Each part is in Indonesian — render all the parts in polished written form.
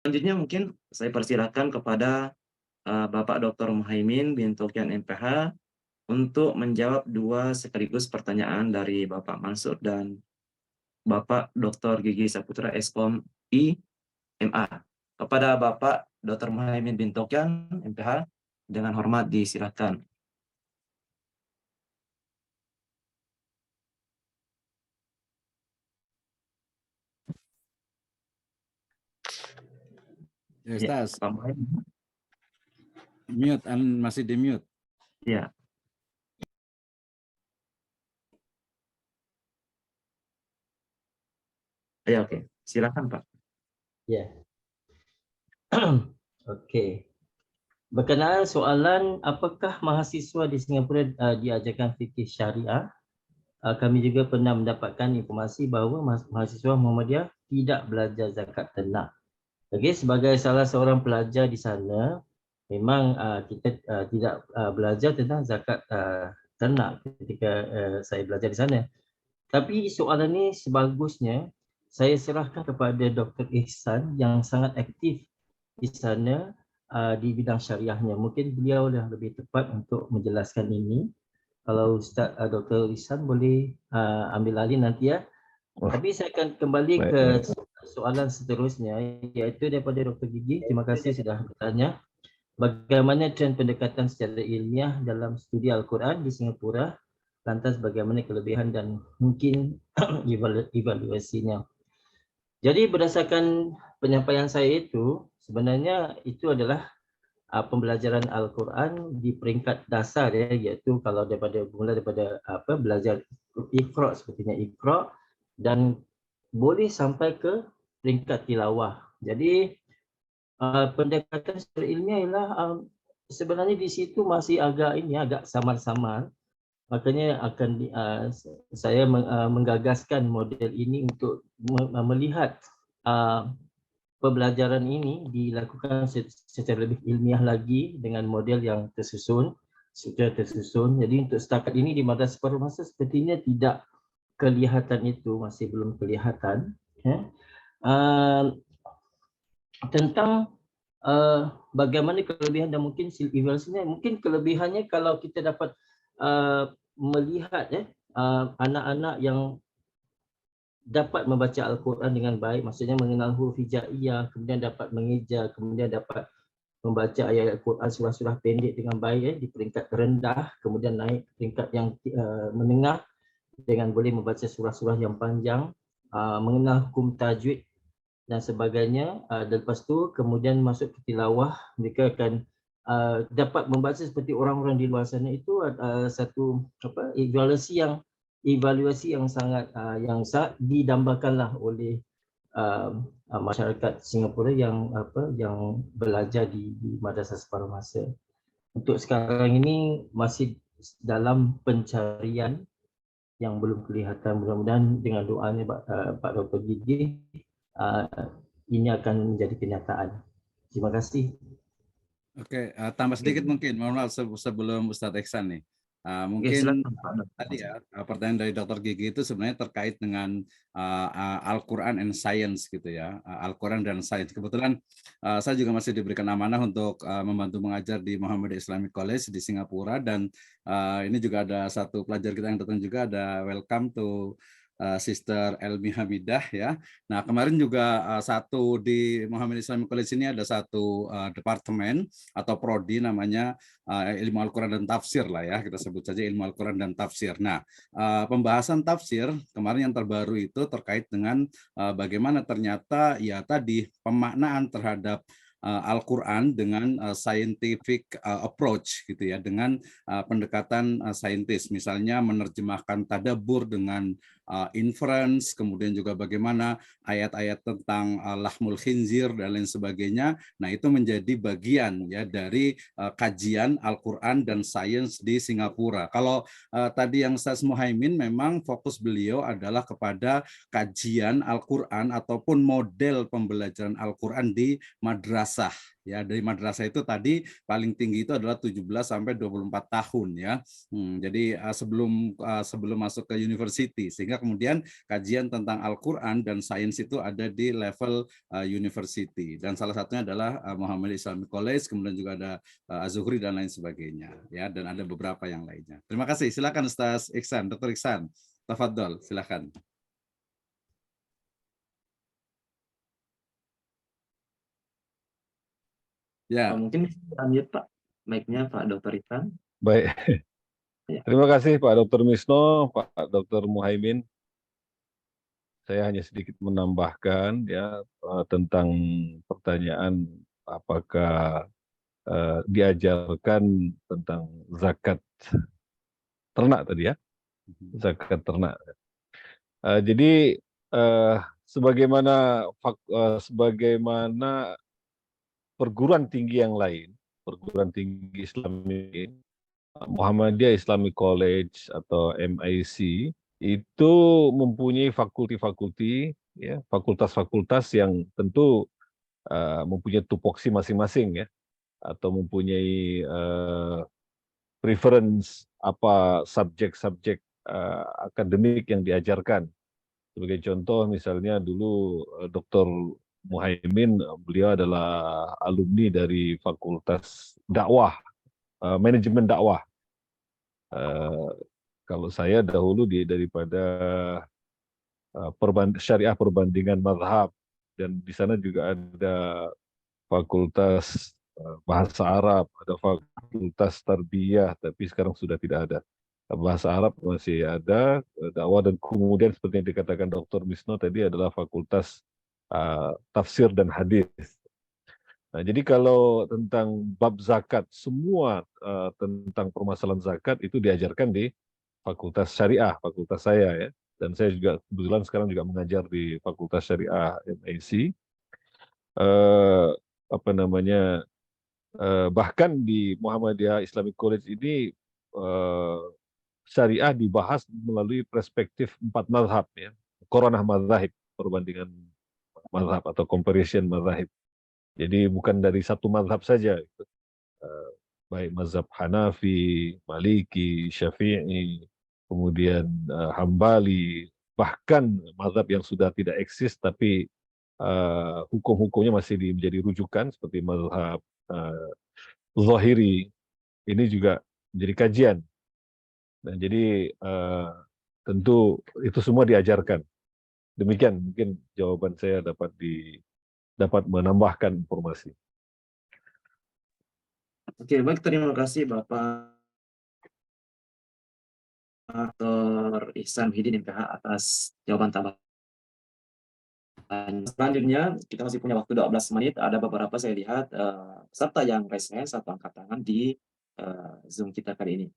Selanjutnya mungkin saya persilahkan kepada Bapak Dr. Muhaimin bin Tokian MPH untuk menjawab dua sekaligus pertanyaan dari Bapak Mansur dan Bapak Dr. Gigi Saputra Eskom IMA. Kepada Bapak Dr. Muhaimin bin Tokian MPH, dengan hormat disilakan. Ya, Ya, Ustaz, Pak Muhaimin. mute, masih di mute. Ya, ya oke. Silakan Pak. Ya. Okey. Berkenaan soalan apakah mahasiswa di Singapura diajarkan fikih syariah? Kami juga pernah mendapatkan informasi bahawa mahasiswa Muhammadiyah tidak belajar zakat ternak. Okey, sebagai salah seorang pelajar di sana, memang kita tidak belajar tentang zakat ternak ketika saya belajar di sana. Tapi soalan ini sebagusnya saya serahkan kepada Dr. Ihsan yang sangat aktif di sana di bidang syariahnya. Mungkin beliau dah lebih tepat untuk menjelaskan ini. Kalau Ustaz Dr. Ihsan boleh ambil alih nanti ya. Tapi saya akan kembali ke soalan seterusnya, iaitu daripada Dr. Gigi. Terima kasih sudah bertanya. Bagaimana trend pendekatan secara ilmiah dalam studi Al-Quran di Singapura? Lantas bagaimana kelebihan dan mungkin evaluasinya? Jadi berdasarkan penyampaian saya itu, sebenarnya itu adalah pembelajaran Al-Quran di peringkat dasar ya, iaitu kalau mula daripada belajar Iqra sepertinya Iqra dan boleh sampai ke peringkat tilawah. Jadi pendekatan secara ilmiah ialah sebenarnya di situ masih agak samar-samar. Makanya saya menggagaskan model ini untuk melihat pembelajaran ini dilakukan secara lebih ilmiah lagi dengan model yang secara tersusun. Jadi untuk setakat ini di Madrasah Separuh Masa sepertinya tidak kelihatan itu, masih belum kelihatan. Tentang bagaimana kelebihan dan mungkin evaluasinya, mungkin kelebihannya kalau kita dapat melihat anak-anak yang dapat membaca Al-Quran dengan baik, maksudnya mengenal huruf hijaiyah, kemudian dapat mengeja, kemudian dapat membaca ayat Al-Quran surah-surah pendek dengan baik di peringkat rendah, kemudian naik ke peringkat yang menengah dengan boleh membaca surah-surah yang panjang, mengenal hukum tajwid dan sebagainya. Dan lepas tu kemudian masuk ke tilawah, mereka akan dapat membaca seperti orang-orang di luar sana. Itu satu evaluasi yang sangat didambakanlah oleh masyarakat Singapura yang belajar di Madrasah Separuh Masa. Untuk sekarang ini masih dalam pencarian yang belum kelihatan. Mudah-mudahan dengan doanya Pak Dr. Gigi ini akan menjadi kenyataan. Terima kasih. Oke, tambah sedikit mungkin, mohon maaf sebelum Ustadz Ihsan nih. Ya, Mungkin silakan Pak. tadi ya pertanyaan dari Dr. Gigi itu sebenarnya terkait dengan Al-Quran and Science gitu ya, Al-Quran dan Sains. Kebetulan saya juga masih diberikan amanah untuk membantu mengajar di Muhammadiyah Islamic College di Singapura, dan ini juga ada satu pelajar kita yang datang juga, ada welcome to Sister Elmi Hamidah ya. Nah kemarin juga satu di Muhammadiyah Islamic College ini ada satu departemen atau prodi namanya ilmu Al-Quran dan tafsir lah ya, kita sebut saja ilmu Al-Quran dan tafsir. Nah pembahasan tafsir kemarin yang terbaru itu terkait dengan bagaimana ternyata ya tadi pemaknaan terhadap Al-Quran dengan scientific approach gitu ya, dengan pendekatan saintis, misalnya menerjemahkan tadabbur dengan inference, kemudian juga bagaimana ayat-ayat tentang lahmul khinzir dan lain sebagainya. Nah itu menjadi bagian ya dari kajian Al-Quran dan sains di Singapura. Kalau tadi yang Ustaz Muhaimin memang fokus beliau adalah kepada kajian Al-Quran ataupun model pembelajaran Al-Quran di madrasah madrasah. Ya, dari madrasah itu tadi paling tinggi itu adalah 17 sampai 24 tahun ya. Jadi sebelum masuk ke university, sehingga kemudian kajian tentang Al-Qur'an dan sains itu ada di level university, dan salah satunya adalah Muhammadiyah Islamic College, kemudian juga ada Az-Zuhri dan lain sebagainya ya, dan ada beberapa yang lainnya. Terima kasih. Silakan Ustaz Iksan, Dr. Iksan. Tafadhol, silakan. Ya. Mungkin bisa lanjut Pak, mic-nya Pak Dr. Iksan. Baik. Ya. Terima kasih Pak Dr. Misno, Pak Dr. Muhaimin. Saya hanya sedikit menambahkan ya tentang pertanyaan apakah diajarkan tentang zakat ternak tadi ya, zakat ternak. Jadi sebagaimana perguruan tinggi yang lain, perguruan tinggi Islami, Muhammadiyah Islamic College atau MIC itu mempunyai fakulti-fakulti, ya, fakultas-fakultas yang tentu mempunyai tupoksi masing-masing ya, atau mempunyai preference apa subjek-subjek akademik yang diajarkan. Sebagai contoh misalnya dulu Dr. Muhaimin, beliau adalah alumni dari Fakultas Dakwah, Manajemen Dakwah. Kalau saya dahulu daripada syariah perbandingan mazhab, dan di sana juga ada Fakultas Bahasa Arab, ada Fakultas Tarbiyah, tapi sekarang sudah tidak ada. Bahasa Arab masih ada, dakwah, dan kemudian seperti yang dikatakan Dr. Misno tadi adalah Fakultas Tafsir dan Hadis. Nah, jadi kalau tentang bab zakat, semua tentang permasalahan zakat itu diajarkan di Fakultas Syariah, fakultas saya ya. Dan saya juga kebetulan sekarang juga mengajar di Fakultas Syariah MIC. Bahkan di Muhammadiyah Islamic College ini syariah dibahas melalui perspektif 4 mazhab ya, Qoranah mazhab, perbandingan mazhab atau comparison mazhab. Jadi bukan dari satu mazhab saja, gitu. Baik mazhab Hanafi, Maliki, Syafi'i, kemudian Hambali, bahkan mazhab yang sudah tidak eksis tapi hukum-hukumnya masih menjadi rujukan seperti mazhab Zahiri, ini juga menjadi kajian. Nah, jadi tentu itu semua diajarkan. Demikian mungkin jawaban saya dapat menambahkan informasi. Oke, baik, terima kasih Bapak Dr. Ihsan Muhyiddin MPH atas jawaban tambahan. Selanjutnya kita masih punya waktu 12 menit. Ada beberapa saya lihat peserta yang raise hand atau angkat tangan di Zoom kita kali ini.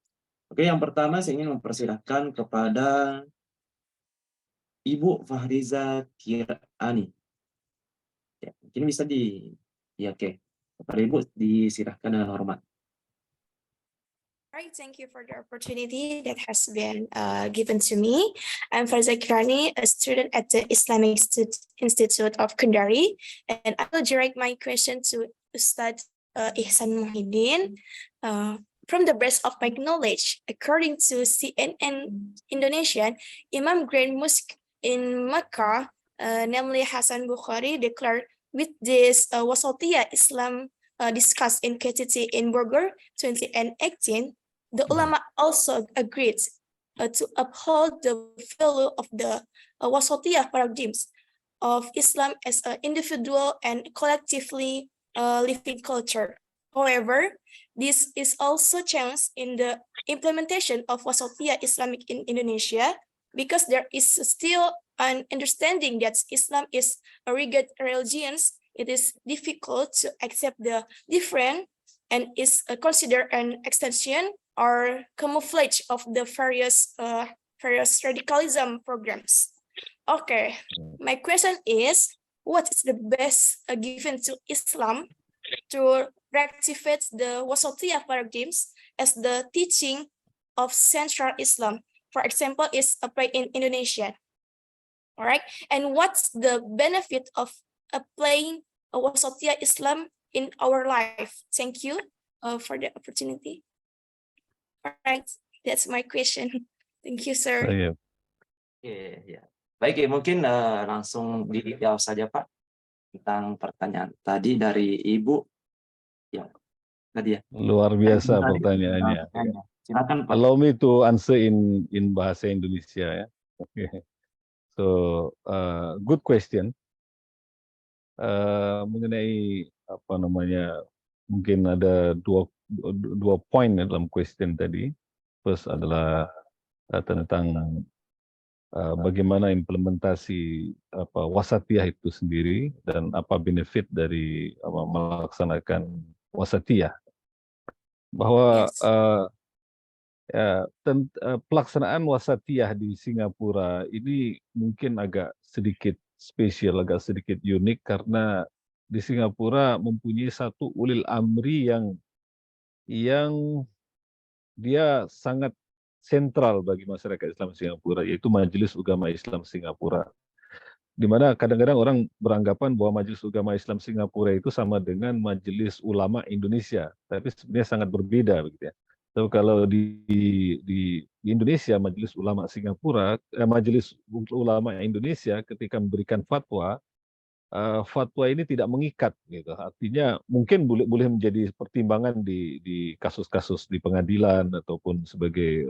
Oke, yang pertama saya ingin mempersilahkan kepada Ibu Fahriza Kirani. Ya, mungkin bisa oke. Kepada Ibu disilahkan dengan hormat. Right, thank you for the opportunity that has been given to me. I'm Fahriza Kirani, a student at the Islamic Institute of Kendari, and I will direct my question to Ustaz Ihsan Muhyiddin. From the best of my knowledge, according to CNN Indonesia, Imam Grand Mosque in Mecca, namely Hasan Bukhari, declared with this Wasatiyah Islam discussed in KTT in Bogor 2018, the ulama also agreed to uphold the value of the Wasatiyah paradigms of Islam as an individual and collectively living culture. However, this is also challenged in the implementation of Wasatiyah Islamic in Indonesia because there is still an understanding that Islam is a rigid religion. It is difficult to accept the different and is considered an extension or camouflage of the various radicalism programs. Okay, my question is, what is the best given to Islam to rectify the Wasatiyah paradigms as the teaching of Central Islam, for example, is applied in Indonesia? All right, and what's the benefit of applying a Wasatiyah Islam in our life. Thank you for the opportunity. All right, that's my question. Thank you, sir. Iya. Oke, ya. Baik, ya, mungkin langsung dijawab saja Pak tentang pertanyaan tadi dari Ibu yang tadi ya. Luar biasa Tadi, pertanyaannya. silakan Pak. Allow me to answer in bahasa Indonesia ya. So good question. Mengenai apa namanya, mungkin ada dua poin ya dalam question tadi. First adalah tentang bagaimana implementasi wasatiyah itu sendiri dan apa benefit dari melaksanakan wasatiyah. Bahwa Yes. pelaksanaan wasatiyah di Singapura ini mungkin agak sedikit spesial, agak sedikit unik karena di Singapura mempunyai satu ulil amri yang dia sangat sentral bagi masyarakat Islam Singapura, yaitu Majelis Ugama Islam Singapura. Di mana kadang-kadang orang beranggapan bahwa Majelis Ugama Islam Singapura itu sama dengan Majelis Ulama Indonesia, tapi sebenarnya sangat berbeda begitu ya. So, kalau di Indonesia Majelis Ulama Singapura, Majelis Ulama Indonesia ketika memberikan fatwa, fatwa ini tidak mengikat gitu. Artinya mungkin boleh menjadi pertimbangan di kasus-kasus di pengadilan ataupun sebagai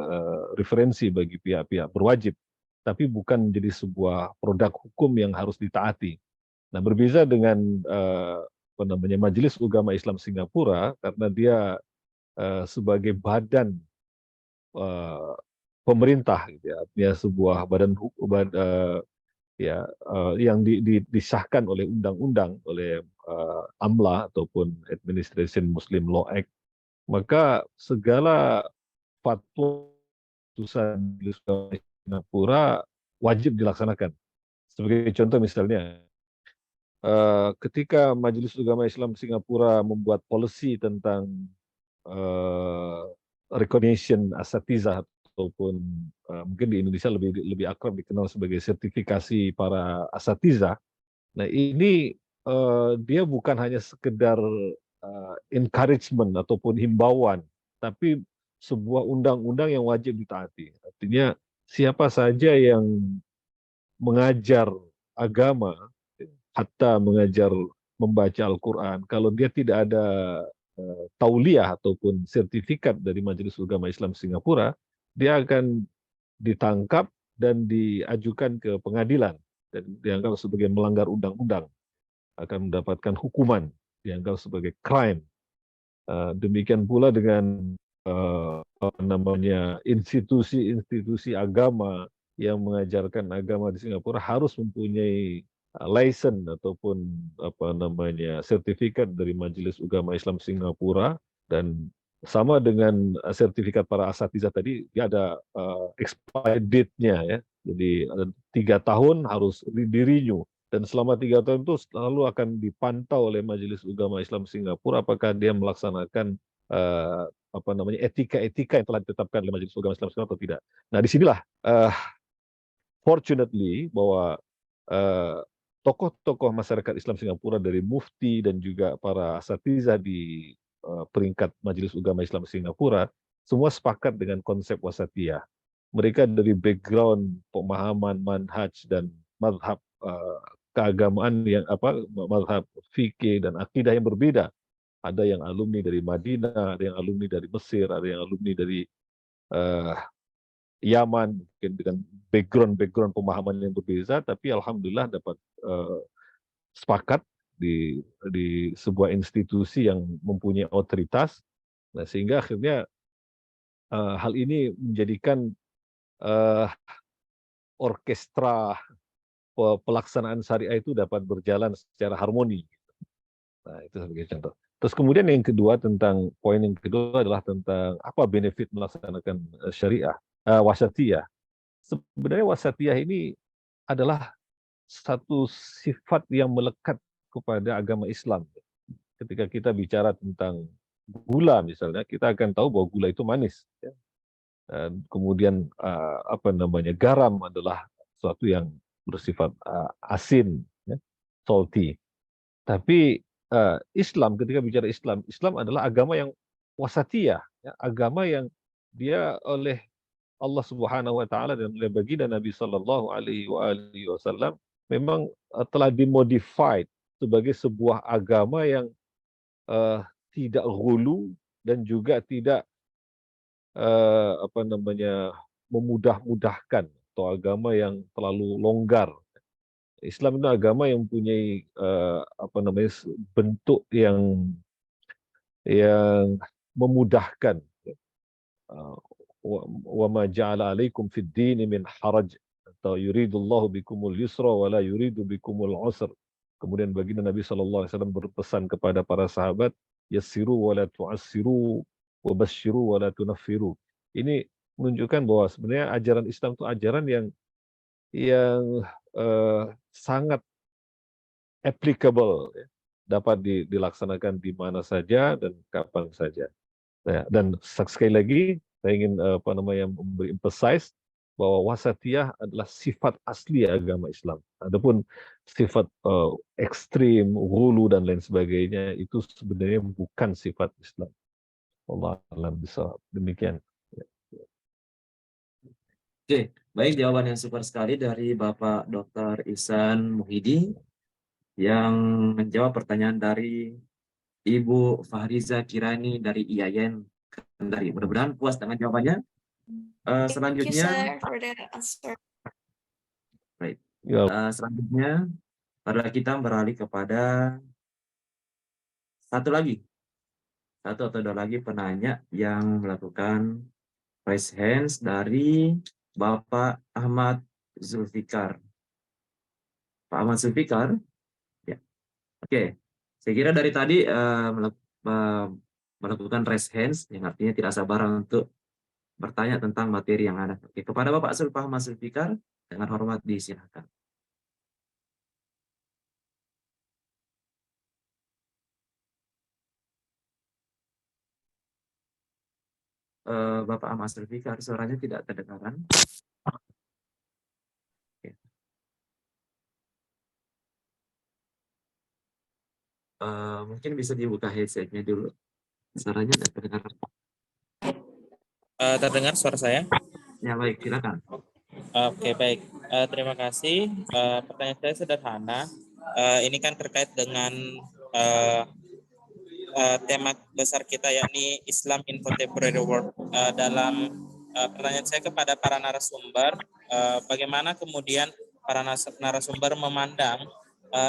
referensi bagi pihak-pihak berwajib, tapi bukan menjadi sebuah produk hukum yang harus ditaati. Nah, berbeda dengan Majelis Ugama Islam Singapura karena dia sebagai badan pemerintah, gitu ya, artinya sebuah badan hukum yang disahkan oleh undang-undang oleh AMLA ataupun Administration Muslim Law Act, maka segala fatwa putusan Majelis Ugama Singapura wajib dilaksanakan. Sebagai contoh misalnya, ketika Majelis Ugama Islam Singapura membuat policy tentang recognition asatizah ataupun mungkin di Indonesia lebih akrab dikenal sebagai sertifikasi para asatizah. Nah, ini dia bukan hanya sekedar encouragement ataupun himbauan, tapi sebuah undang-undang yang wajib ditaati. Artinya siapa saja yang mengajar agama, hatta mengajar membaca Al-Quran, kalau dia tidak ada tauliah ataupun sertifikat dari Majelis Ugama Islam Singapura, dia akan ditangkap dan diajukan ke pengadilan dan dianggap sebagai melanggar undang-undang, akan mendapatkan hukuman, dianggap sebagai crime. Demikian pula dengan institusi-institusi agama yang mengajarkan agama di Singapura harus mempunyai license ataupun sertifikat dari Majelis Ugama Islam Singapura, dan sama dengan sertifikat para asatizah tadi, dia ada expired date-nya ya. Jadi ada 3 tahun harus di-renew, dan selama 3 tahun itu selalu akan dipantau oleh Majelis Ugama Islam Singapura apakah dia melaksanakan etika-etika yang telah ditetapkan oleh Majelis Ugama Islam Singapura atau tidak. Nah, disinilah fortunately bahwa tokoh-tokoh masyarakat Islam Singapura dari mufti dan juga para asatizah di peringkat Majelis Ugama Islam Singapura semua sepakat dengan konsep wasatiyah. Mereka dari background pemahaman manhaj dan mazhab keagamaan yang mazhab fikih dan akidah yang berbeda. Ada yang alumni dari Madinah, ada yang alumni dari Mesir, ada yang alumni dari Yaman, mungkin dengan background pemahaman yang berbeda, tapi alhamdulillah dapat sepakat di sebuah institusi yang mempunyai otoritas. Nah, sehingga akhirnya hal ini menjadikan orkestra pelaksanaan syariah itu dapat berjalan secara harmoni. Nah, itu sebagai contoh. Terus kemudian poin yang kedua adalah tentang apa benefit melaksanakan syariah, wasatiyah. Sebenarnya wasatiyah ini adalah satu sifat yang melekat kepada agama Islam. Ketika kita bicara tentang gula misalnya, kita akan tahu bahwa gula itu manis. Ya. Dan kemudian garam adalah sesuatu yang bersifat asin, ya, salty. Tapi Islam, ketika bicara Islam, Islam adalah agama yang wasatiyah, ya, agama yang dia oleh Allah Subhanahu wa taala dan oleh baginda Nabi Sallallahu alaihi wasallam memang telah dimodified sebagai sebuah agama yang tidak ghulu dan juga tidak memudah-mudahkan, atau agama yang terlalu longgar. Islam itu agama yang mempunyai bentuk yang memudahkan. Wa ma ja'ala 'alaikum fid din min haraj, atau yuridullahu bikumul yusra wa la yuridu bikumul usr. Kemudian baginda Nabi sallallahu alaihi wasallam berpesan kepada para sahabat, yassiru wa la tu'assiru wa basyiru wa la tunaffiru. Ini menunjukkan bahwa sebenarnya ajaran Islam itu ajaran yang sangat applicable, ya, dapat dilaksanakan di mana saja dan kapan saja. Nah, dan sekali lagi saya ingin memberi emphasize bahwa wasatiyah adalah sifat asli agama Islam. Adapun sifat ekstrim, ghulu dan lain sebagainya itu sebenarnya bukan sifat Islam. Allah alam bisawab. Demikian. Oke, baik, jawaban yang super sekali dari Bapak Dr. Ihsan Muhyidi yang menjawab pertanyaan dari Ibu Fahriza Kirani dari IAIN Kendari. Mudah-mudahan puas dengan jawabannya. Thank you, Selanjutnya, sir, for the answer. baik. Ya, Selanjutnya, pada kita beralih kepada satu atau dua lagi penanya yang melakukan raise hands dari Bapak Ahmad Zulfikar. Pak Ahmad Zulfikar, ya. Oke, saya kira dari tadi melakukan raise hands, yang artinya tidak sabar untuk bertanya tentang materi yang ada. Oke, kepada Bapak Ahmad Zulfikar, dengan hormat disilakan. Bapak Ahmad Zulfikar, suaranya tidak terdengaran. Oke. Mungkin bisa dibuka headsetnya dulu. Suaranya tidak terdengar. Terdengar suara saya? Ya, baik, silakan. Oke, baik. Terima kasih. Pertanyaan saya sederhana. Ini kan terkait dengan tema besar kita, yakni Islam in Contemporary World. Dalam pertanyaan saya kepada para narasumber, bagaimana kemudian para narasumber memandang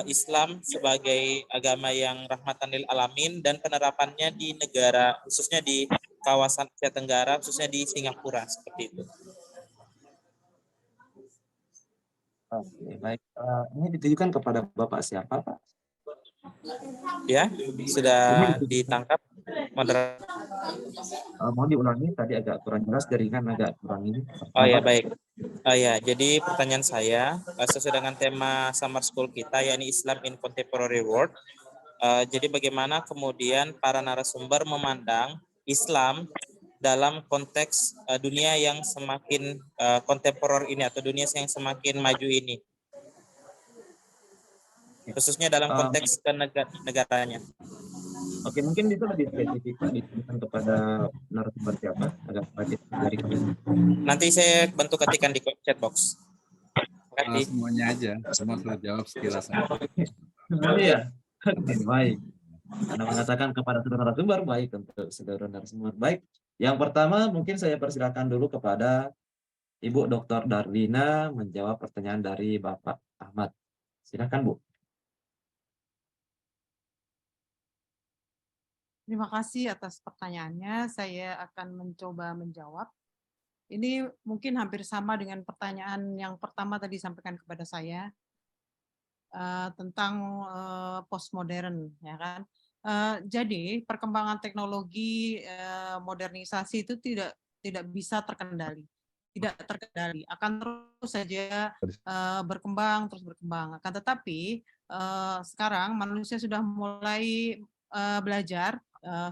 Islam sebagai agama yang rahmatan lil alamin dan penerapannya di negara, khususnya di kawasan Asia Tenggara, khususnya di Singapura, seperti itu. Oke, baik. Ini ditujukan kepada Bapak siapa, Pak? Ya, sudah ditangkap, moderator. Mohon diulangi, tadi agak kurang jelas, jaringan agak kurang ini. Oh ya, baik. Ya, jadi pertanyaan saya sesuai dengan tema summer school kita, yakni Islam in Contemporary World. Jadi bagaimana kemudian para narasumber memandang Islam dalam konteks dunia yang semakin kontemporer ini, atau dunia yang semakin maju ini, khususnya dalam konteks negaranya. Oke, mungkin itu lebih spesifik Pak, ditujukan kepada narasumber siapa? Agak sedikit dari kami. Nanti saya bantu ketikkan di chat box. Semuanya aja, semua sudah jawab sekilas. Semuanya ya? Baik. Anda mengatakan kepada seluruh narasumber, baik, untuk seluruh narasumber. Baik, yang pertama mungkin saya persilakan dulu kepada Ibu Dr. Darlina menjawab pertanyaan dari Bapak Ahmad. Silakan, Bu. Terima kasih atas pertanyaannya. Saya akan mencoba menjawab. Ini mungkin hampir sama dengan pertanyaan yang pertama tadi disampaikan kepada saya tentang postmodern, ya kan? Jadi perkembangan teknologi, modernisasi itu tidak bisa terkendali, akan terus saja berkembang. Akan tetapi sekarang manusia sudah mulai belajar.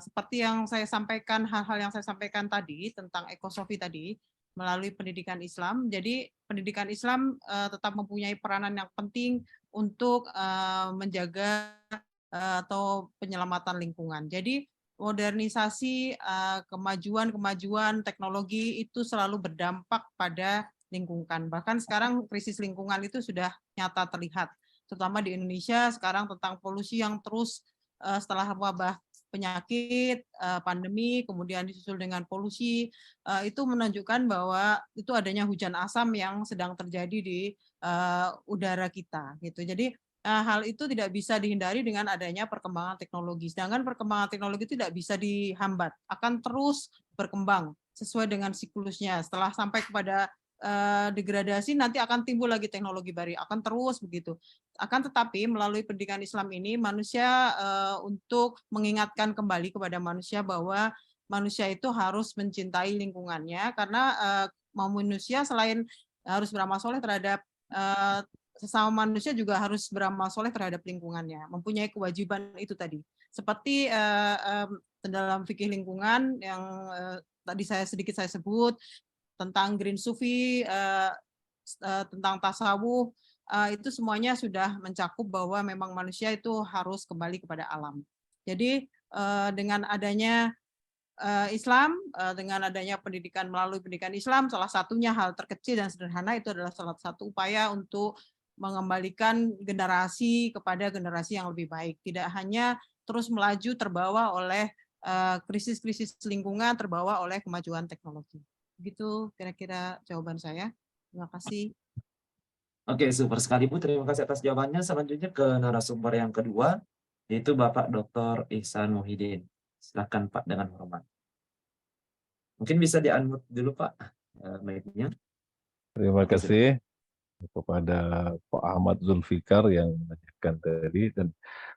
Seperti yang saya sampaikan, hal-hal yang saya sampaikan tadi tentang ekosofi tadi, melalui pendidikan Islam. Jadi pendidikan Islam tetap mempunyai peranan yang penting untuk menjaga atau penyelamatan lingkungan. Jadi modernisasi, kemajuan teknologi itu selalu berdampak pada lingkungan. Bahkan sekarang krisis lingkungan itu sudah nyata terlihat, terutama di Indonesia sekarang tentang polusi yang terus setelah wabah penyakit, pandemi, kemudian disusul dengan polusi, itu menunjukkan bahwa itu adanya hujan asam yang sedang terjadi di udara kita, gitu. Jadi hal itu tidak bisa dihindari dengan adanya perkembangan teknologi. Sedangkan perkembangan teknologi tidak bisa dihambat, akan terus berkembang sesuai dengan siklusnya. Setelah sampai kepada degradasi, nanti akan timbul lagi teknologi baru, akan terus begitu. Akan tetapi melalui pendidikan Islam ini, manusia untuk mengingatkan kembali kepada manusia bahwa manusia itu harus mencintai lingkungannya, karena manusia selain harus beramal soleh terhadap sesama manusia juga harus beramal soleh terhadap lingkungannya, mempunyai kewajiban itu tadi. Seperti dalam fikih lingkungan yang tadi sedikit saya sebut, tentang green sufi, tentang tasawuf, itu semuanya sudah mencakup bahwa memang manusia itu harus kembali kepada alam. Jadi dengan adanya Islam, dengan adanya pendidikan melalui pendidikan Islam, salah satunya hal terkecil dan sederhana itu adalah salah satu upaya untuk mengembalikan generasi kepada generasi yang lebih baik. Tidak hanya terus melaju terbawa oleh krisis-krisis lingkungan, terbawa oleh kemajuan teknologi. Begitu kira-kira jawaban saya. Terima kasih. Oke, super sekali Bu. Terima kasih atas jawabannya. Selanjutnya ke narasumber yang kedua, yaitu Bapak Dr. Ihsan Muhyiddin. Silakan Pak dengan hormat. Mungkin bisa di-unmute dulu Pak mic-nya. Terima Oke, kasih kepada Pak Ahmad Zulfikar yang menanyakan tadi, dan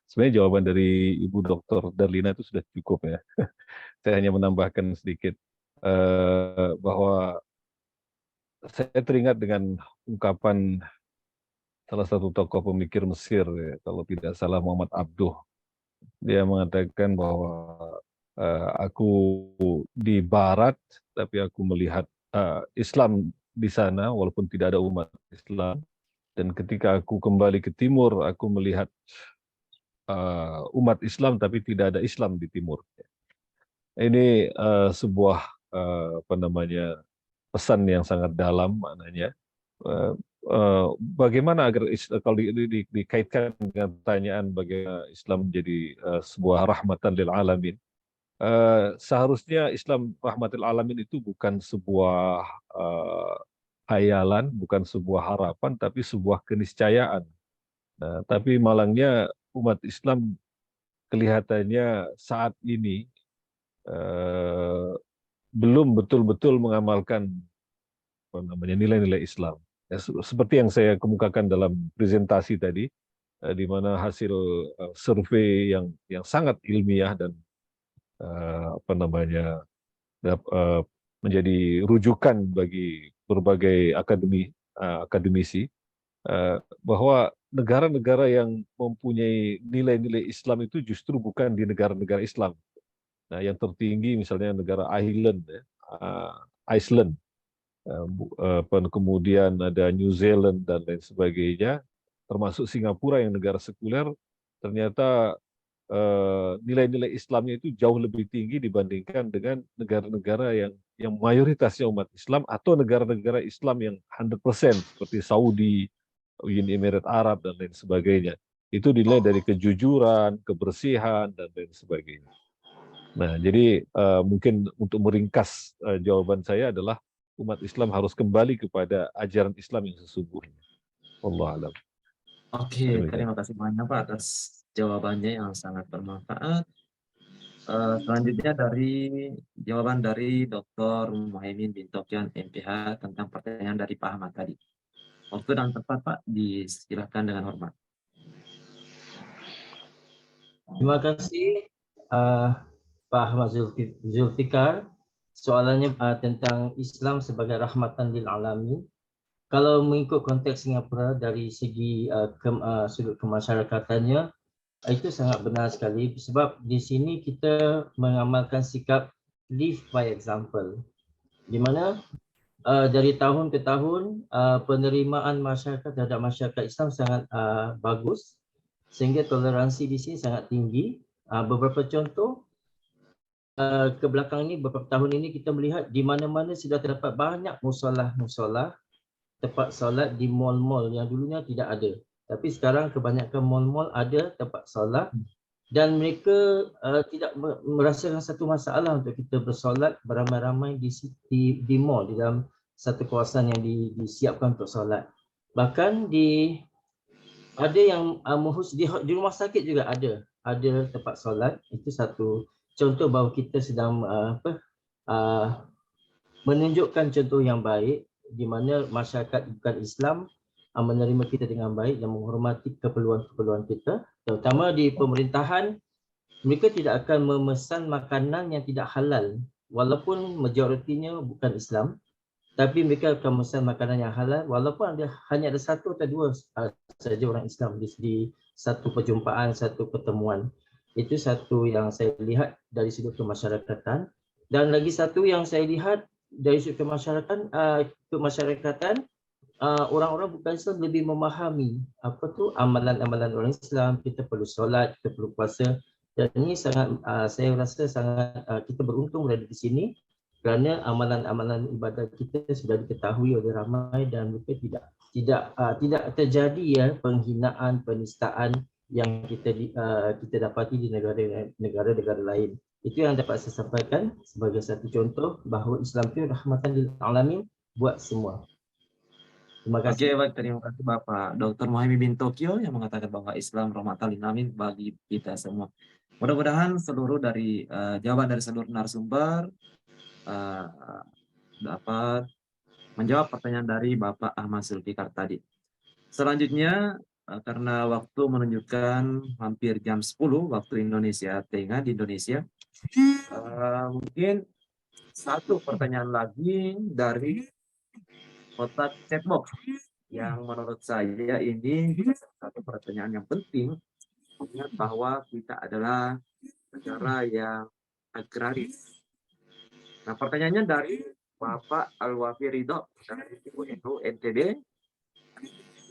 sebenarnya jawaban dari Ibu Dr. Darlina itu sudah cukup ya. Saya hanya menambahkan sedikit bahwa saya teringat dengan ungkapan salah satu tokoh pemikir Mesir, ya, kalau tidak salah Muhammad Abduh. Dia mengatakan bahwa aku di Barat, tapi aku melihat Islam di sana, walaupun tidak ada umat Islam. Dan ketika aku kembali ke Timur, aku melihat umat Islam, tapi tidak ada Islam di Timur. Ini sebuah pesan yang sangat dalam maknanya. Bagaimana agar kalau dikaitkan dengan pertanyaan bagaimana Islam menjadi sebuah rahmatan lil alamin, seharusnya Islam rahmatil alamin itu bukan sebuah hayalan, bukan sebuah harapan, tapi sebuah keniscayaan. Nah, tapi malangnya umat Islam kelihatannya saat ini belum betul-betul mengamalkan nilai-nilai Islam. Ya, seperti yang saya kemukakan dalam presentasi tadi, di mana hasil survei yang sangat ilmiah dan menjadi rujukan bagi berbagai akademisi, bahwa negara-negara yang mempunyai nilai-nilai Islam itu justru bukan di negara-negara Islam. Nah, yang tertinggi misalnya negara Iceland, kemudian ada New Zealand dan lain sebagainya, termasuk Singapura yang negara sekuler, ternyata nilai-nilai Islamnya itu jauh lebih tinggi dibandingkan dengan negara-negara yang mayoritasnya umat Islam atau negara-negara Islam yang 100% seperti Saudi, Uni Emirat Arab dan lain sebagainya. Itu dinilai dari kejujuran, kebersihan dan lain sebagainya. Nah, jadi mungkin untuk meringkas jawaban saya adalah umat Islam harus kembali kepada ajaran Islam yang sesungguhnya. Wallahu a'lam. Oke, terima kasih banyak Pak atas jawabannya yang sangat bermanfaat. Selanjutnya jawaban dari Dr. Muhaimin bin Tokyan MPH tentang pertanyaan dari Pak Ahmad tadi. Waktu dan tempat Pak, disilakan dengan hormat. Terima kasih Pak Ahmad Zulfikar. Soalannya tentang Islam sebagai rahmatan lil alamin. Kalau mengikut konteks Singapura dari segi sudut kemasyarakatannya, itu sangat benar sekali, sebab di sini kita mengamalkan sikap live by example, di mana dari tahun ke tahun penerimaan masyarakat terhadap masyarakat Islam sangat bagus, sehingga toleransi di sini sangat tinggi. Beberapa contoh ke belakang ini, beberapa tahun ini kita melihat di mana-mana sudah terdapat banyak musolah tempat solat di mall-mall yang dulunya tidak ada. Tapi sekarang kebanyakan mall-mall ada tempat solat dan mereka tidak merasakan satu masalah untuk kita bersolat beramai-ramai di mall, di dalam satu kawasan yang disiapkan untuk solat. Bahkan ada yang di rumah sakit juga ada tempat solat. Itu satu contoh bahawa kita sedang menunjukkan contoh yang baik di mana masyarakat bukan Islam menerima kita dengan baik dan menghormati keperluan-keperluan kita. Terutama di pemerintahan, mereka tidak akan memesan makanan yang tidak halal walaupun majoritinya bukan Islam, tapi mereka akan memesan makanan yang halal walaupun hanya ada satu atau dua saja orang Islam di satu perjumpaan, satu pertemuan. Itu satu yang saya lihat dari sudut kemasyarakatan. Dan lagi satu yang saya lihat dari sudut kemasyarakatan, orang-orang bukan Islam lebih memahami apa tu amalan-amalan orang Islam. Kita perlu solat, kita perlu puasa, dan ini sangat saya rasa sangat kita beruntung berada di sini kerana amalan-amalan ibadat kita sudah diketahui oleh ramai dan mereka tidak terjadi ya penghinaan, penistaan yang kita dapati di negara-negara lain. Itu yang dapat saya sampaikan sebagai satu contoh bahawa Islam itu rahmatan lil alamin buat semua. Terima Oke, kasih. baik. Terima kasih Bapak Dr. Muhammad bin Tokyo yang mengatakan bahwa Islam rahmatan lil alamin bagi kita semua. Mudah-mudahan seluruh dari jawaban dari seluruh narasumber dapat menjawab pertanyaan dari Bapak Ahmad Zulfikar tadi. Selanjutnya, karena waktu menunjukkan hampir jam 10 waktu Indonesia Tengah di Indonesia, mungkin satu pertanyaan lagi dari kotak chatbox yang menurut saya ini satu pertanyaan yang penting, ingat bahwa kita adalah negara yang agraris. Nah, pertanyaannya dari Bapak Al-Wafi Ridho dari NU NTB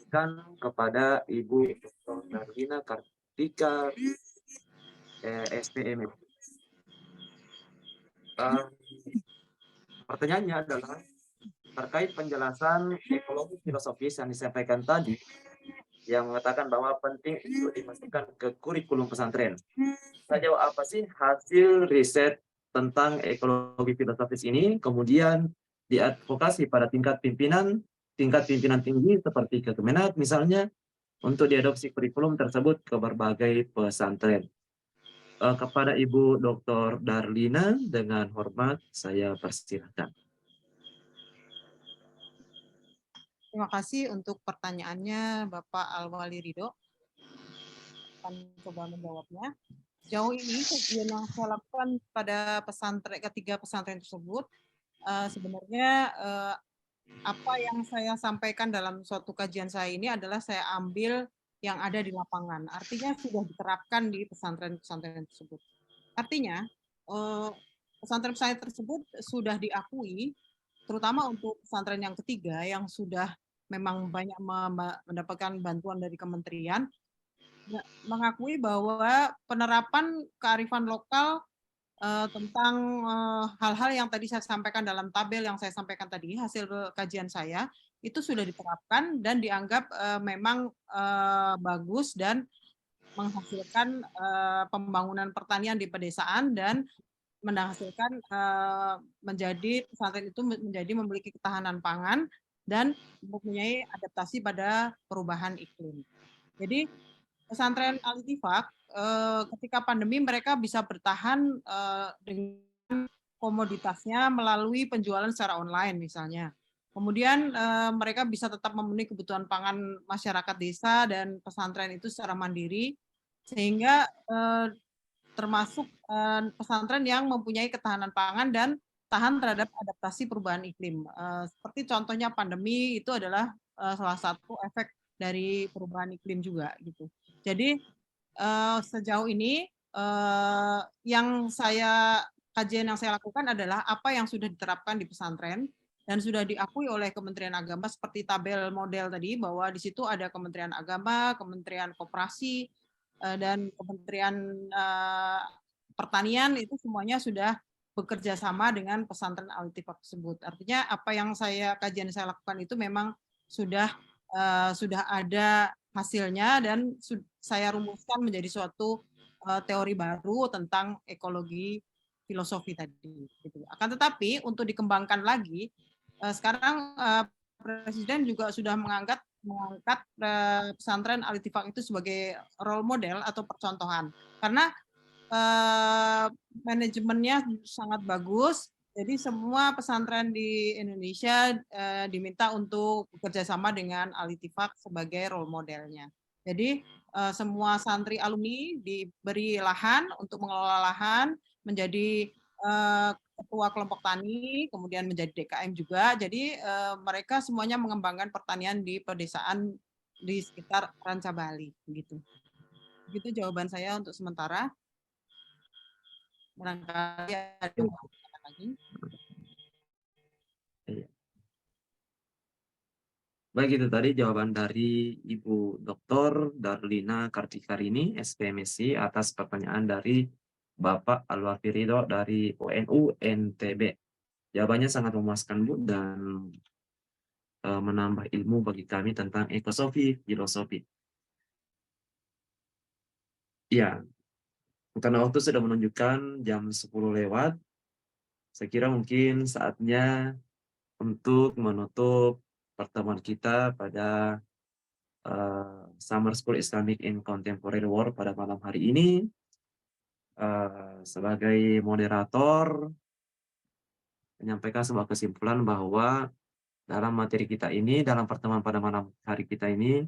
kan kepada Ibu Dr. Darlina Kartika SPM. Pertanyaannya adalah terkait penjelasan ekologi filosofis yang disampaikan tadi, yang mengatakan bahwa penting untuk dimasukkan ke kurikulum pesantren. Sejauh apa sih hasil riset tentang ekologi filosofis ini kemudian diadvokasi pada tingkat pimpinan tinggi seperti ke Kemenak misalnya untuk diadopsi kurikulum tersebut ke berbagai pesantren. Kepada Ibu Dr. Darlina dengan hormat saya persilakan. Terima kasih untuk pertanyaannya Bapak Al-Wali Ridho. Akan coba menjawabnya. Jauh ini kajian yang saya lakukan pada ketiga pesantren tersebut, sebenarnya apa yang saya sampaikan dalam suatu kajian saya ini adalah saya ambil yang ada di lapangan. Artinya sudah diterapkan di pesantren-pesantren tersebut. Artinya pesantren-pesantren tersebut sudah diakui, terutama untuk pesantren yang ketiga yang sudah memang banyak mendapatkan bantuan dari kementerian, mengakui bahwa penerapan kearifan lokal tentang hal-hal yang tadi saya sampaikan dalam tabel yang saya sampaikan tadi, hasil kajian saya, itu sudah diterapkan dan dianggap memang bagus dan menghasilkan pembangunan pertanian di pedesaan dan menghasilkan menjadi pesantren itu memiliki ketahanan pangan dan mempunyai adaptasi pada perubahan iklim. Jadi pesantren Al-Ittifaq ketika pandemi mereka bisa bertahan dengan komoditasnya melalui penjualan secara online misalnya. Kemudian mereka bisa tetap memenuhi kebutuhan pangan masyarakat desa dan pesantren itu secara mandiri, sehingga termasuk pesantren yang mempunyai ketahanan pangan dan tahan terhadap adaptasi perubahan iklim. Seperti contohnya pandemi itu adalah salah satu efek dari perubahan iklim juga gitu. Jadi sejauh ini kajian yang saya lakukan adalah apa yang sudah diterapkan di pesantren dan sudah diakui oleh Kementerian Agama seperti tabel model tadi bahwa di situ ada Kementerian Agama, Kementerian Koperasi, dan Kementerian Pertanian itu semuanya sudah bekerja sama dengan pesantren Al-Ittifaq tersebut. Artinya apa yang kajian saya lakukan itu memang sudah ada hasilnya dan saya rumuskan menjadi suatu teori baru tentang ekologi filosofi tadi. Gitu. Akan tetapi untuk dikembangkan lagi, sekarang Presiden juga sudah mengangkat pesantren Al-Ittifaq itu sebagai role model atau percontohan. Karena manajemennya sangat bagus, jadi semua pesantren di Indonesia diminta untuk bekerja sama dengan Al-Ittifaq sebagai role modelnya. Jadi semua santri alumni diberi lahan untuk mengelola lahan, menjadi ketua kelompok tani, kemudian menjadi DKM juga. Jadi mereka semuanya mengembangkan pertanian di pedesaan di sekitar Ranca Bali. Begitu jawaban saya untuk sementara. Barangkali ada yang mau bertanya lagi. Baik, itu tadi jawaban dari Ibu Dr. Darlina Kartikarini, SPMSI, atas pertanyaan dari Bapak Alwafi Ridho dari UNU NTB. Jawabannya sangat memuaskan, Bu, dan menambah ilmu bagi kami tentang ekosofi, filosofi. Ya, karena waktu sudah menunjukkan jam 10 lewat, saya kira mungkin saatnya untuk menutup pertemuan kita pada Summer School Islamic in Contemporary World pada malam hari ini. Sebagai moderator, menyampaikan sebuah kesimpulan bahwa dalam materi kita ini, dalam pertemuan pada malam hari kita ini,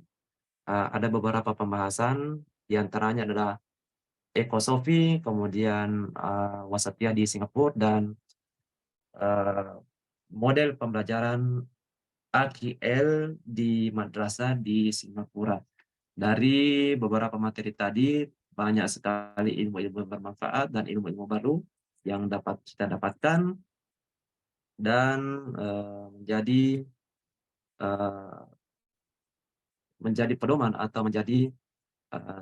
ada beberapa pembahasan, diantaranya adalah ekosofi, kemudian wasatiyah di Singapura, dan model pembelajaran AQL di madrasah di Singapura. Dari beberapa materi tadi, banyak sekali ilmu-ilmu yang bermanfaat dan ilmu-ilmu baru yang dapat kita dapatkan, dan menjadi pedoman atau menjadi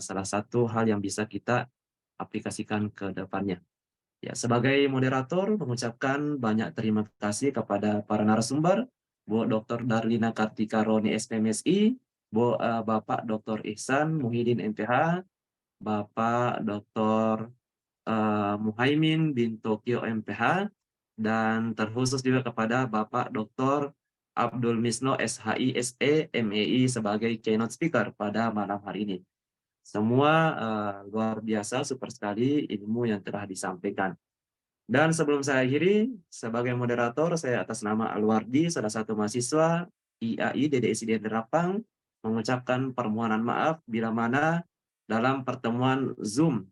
salah satu hal yang bisa kita aplikasikan ke depannya. Ya, sebagai moderator mengucapkan banyak terima kasih kepada para narasumber, Bu Dr. Darlina Kartikaroni SPMSI, Bapak Dr. Ihsan Muhyiddin MPH, Bapak Dr. Muhaimin bin Tokyo MPH, dan terkhusus juga kepada Bapak Dr. Abdul Misno SHI SE MEI sebagai keynote speaker pada malam hari ini. Semua luar biasa, super sekali ilmu yang telah disampaikan. Dan sebelum saya akhiri, sebagai moderator, saya atas nama Alwardi, salah satu mahasiswa IAI DDISD Derapang, mengucapkan permohonan maaf bila mana dalam pertemuan Zoom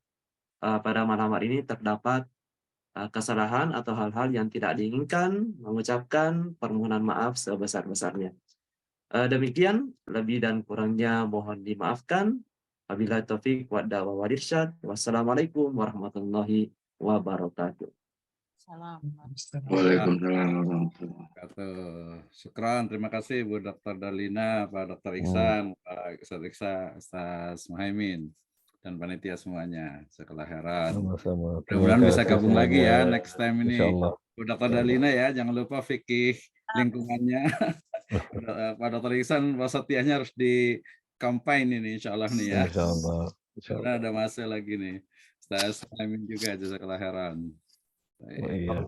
pada malam hari ini terdapat kesalahan atau hal-hal yang tidak diinginkan, mengucapkan permohonan maaf sebesar-besarnya. Demikian, lebih dan kurangnya mohon dimaafkan. Wabillahi taufiq wal irsyad. Wassalamualaikum warahmatullahi wabarakatuh. Waalaikumsalam warahmatullahi wabarakatuh. Syukran, terima kasih Bu Dr. Darlina, Pak Dr. Iksan, Pak Ustadz Iksan, Ustadz Muhaimin, dan panitia semuanya. Sekelahiran. Sama-sama. Mudah-mudahan bisa kasih gabung lagi ya semuanya. next time ini. Insyaallah. Bu Dr. Darlina ya, jangan lupa fikih lingkungannya. Pak Dr. Iksan, wasatiyahnya harus di combine ini insya Allah nih ya. Insyaallah. Karena ada masa lagi nih. Ustaz Muhaimin juga jazakallah khairan. Iya.